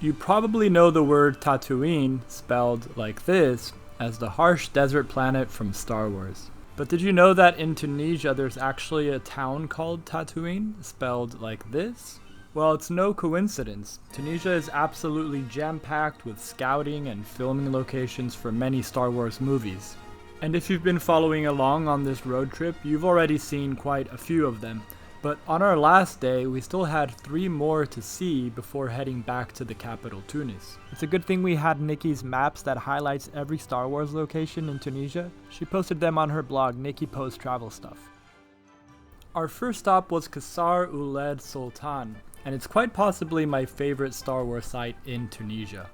You probably know the word Tataouine, spelled like this, as the harsh desert planet from Star Wars. But did you know that in Tunisia there's actually a town called Tataouine, spelled like this? Well, it's no coincidence. Tunisia is absolutely jam-packed with scouting and filming locations for many Star Wars movies. And if you've been following along on this road trip, you've already seen quite a few of them. But on our last day, we still had 3 more to see before heading back to the capital, Tunis. It's a good thing we had Nicki's maps that highlights every Star Wars location in Tunisia. She posted them on her blog, Nicki Posts Travel Stuff. Our first stop was Ksar, Ouled, Soltane, and it's quite possibly my favorite Star Wars site in Tunisia.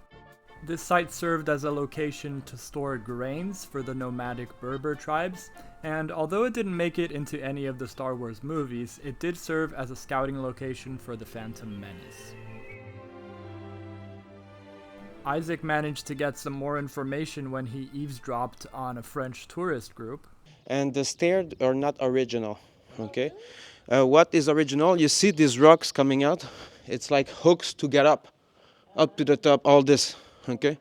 This site served as a location to store grains for the nomadic Berber tribes, and although it didn't make it into any of the Star Wars movies, it did serve as a scouting location for the Phantom Menace. Isaac managed to get some more information when he eavesdropped on a French tourist group. And the stairs are not original, okay? What is original, you see these rocks coming out, it's like hooks to get up to the top, all this. Okay,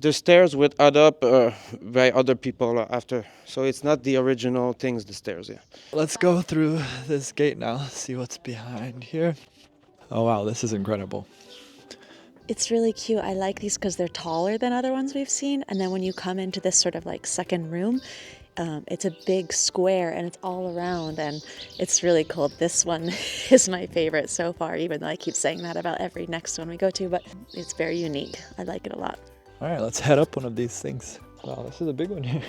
the stairs would add up by other people after, so it's not the original things, the stairs. Yeah. Let's go through this gate now, see what's behind here. Oh wow, this is incredible. It's really cute. I like these because they're taller than other ones we've seen, and then when you come into this sort of like second room, it's a big square and it's all around, and it's really cool. This one is my favorite so far, even though I keep saying that about every next one we go to, but it's very unique. I like it a lot. All right, let's head up one of these things. Wow, this is a big one here.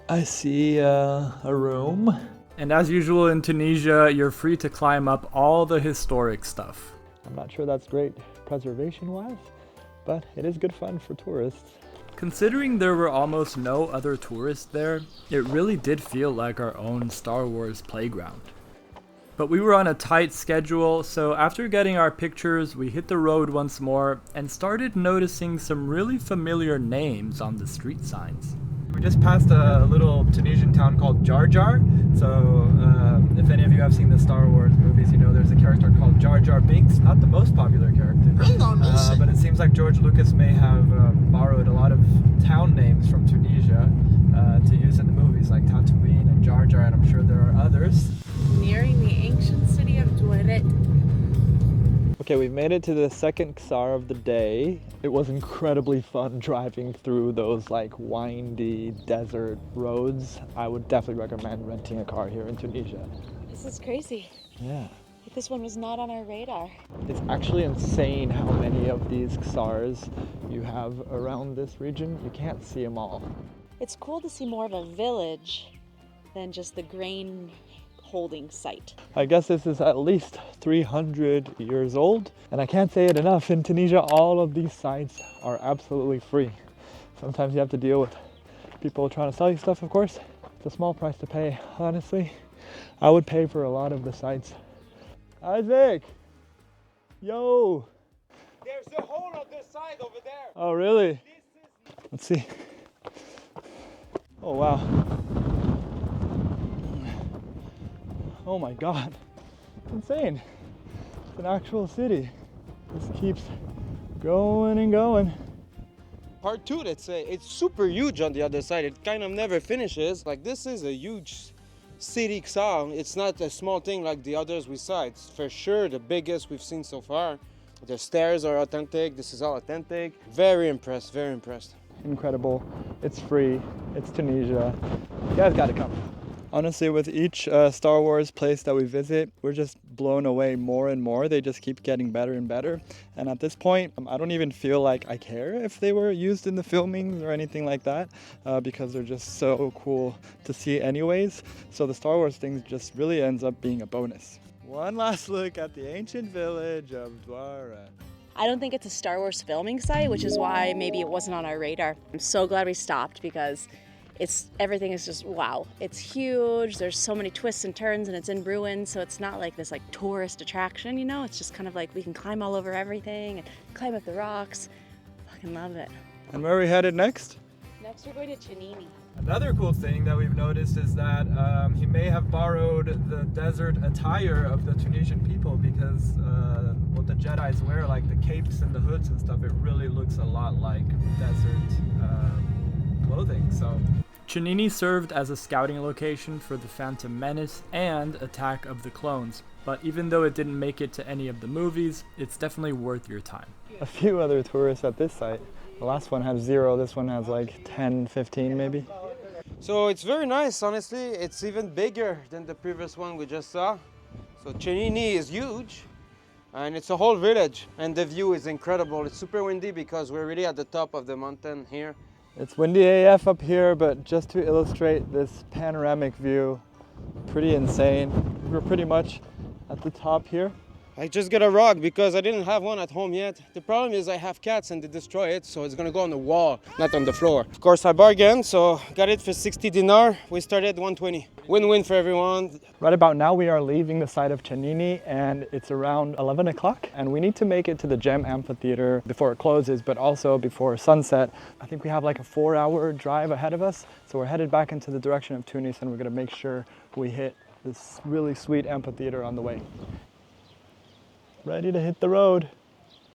I see a room. And as usual in Tunisia, you're free to climb up all the historic stuff. I'm not sure that's great preservation-wise, but it is good fun for tourists. Considering there were almost no other tourists there, it really did feel like our own Star Wars playground. But we were on a tight schedule, so after getting our pictures, we hit the road once more and started noticing some really familiar names on the street signs. We just passed a little Tunisian town called Jar Jar. So if any of you have seen the Star Wars movies, you know there's a character called Jar Jar Binks, not the most popular character. But it seems like George Lucas may have borrowed a lot of town names from Tunisia to use in the movies, like Tataouine and Jar Jar, and I'm sure there are others. Nearing the ancient city of Touareg. Okay, we've made it to the second Ksar of the day. It was incredibly fun driving through those like windy desert roads. I would definitely recommend renting a car here in Tunisia. This is crazy. Yeah. This one was not on our radar. It's actually insane how many of these Ksars you have around this region. You can't see them all. It's cool to see more of a village than just the grain holding site. I guess this is at least 300 years old, and I can't say it enough, in Tunisia all of these sites are absolutely free. Sometimes you have to deal with people trying to sell you stuff, of course. It's a small price to pay, honestly. I would pay for a lot of the sites. Isaac! Yo! There's a hole on this side over there. Oh really? Let's see. Oh wow. Oh my god, it's insane. It's an actual city. This keeps going and going. Part 2, it's super huge on the other side. It kind of never finishes. Like, this is a huge city, Ksar. It's not a small thing like the others we saw. It's for sure the biggest we've seen so far. The stairs are authentic. This is all authentic. Very impressed, very impressed. Incredible. It's free. It's Tunisia. You guys gotta come. Honestly, with each Star Wars place that we visit, we're just blown away more and more. They just keep getting better and better. And at this point, I don't even feel like I care if they were used in the filmings or anything like that, because they're just so cool to see anyways. So the Star Wars thing just really ends up being a bonus. One last look at the ancient village of Douara. I don't think it's a Star Wars filming site, which is why maybe it wasn't on our radar. I'm so glad we stopped because everything is just wow. It's huge, there's so many twists and turns, and it's in ruins, so it's not like this like tourist attraction, you know? It's just kind of like we can climb all over everything and climb up the rocks. Fucking love it. And where are we headed next? Next we're going to Chenini. Another cool thing that we've noticed is that he may have borrowed the desert attire of the Tunisian people because what the Jedis wear, like the capes and the hoods and stuff, it really looks a lot like desert clothing. So Chenini served as a scouting location for the Phantom Menace and Attack of the Clones, but even though it didn't make it to any of the movies, it's definitely worth your time. A few other tourists at this site. The last one has 0, this one has like 10, 15 maybe. So it's very nice, honestly. It's even bigger than the previous one we just saw. So Chenini is huge, and it's a whole village, and the view is incredible. It's super windy because we're really at the top of the mountain here. It's windy AF up here, but just to illustrate this panoramic view, pretty insane. We're pretty much at the top here. I just got a rug because I didn't have one at home yet. The problem is I have cats and they destroy it, so it's gonna go on the wall, not on the floor. Of course, I bargained, so got it for 60 dinar. We started at 120. Win-win for everyone. Right about now we are leaving the site of Chenini and it's around 11 o'clock and we need to make it to the Gem Amphitheater before it closes, but also before sunset. I think we have like a 4-hour drive ahead of us, so we're headed back into the direction of Tunis and we're gonna make sure we hit this really sweet amphitheater on the way. Ready to hit the road.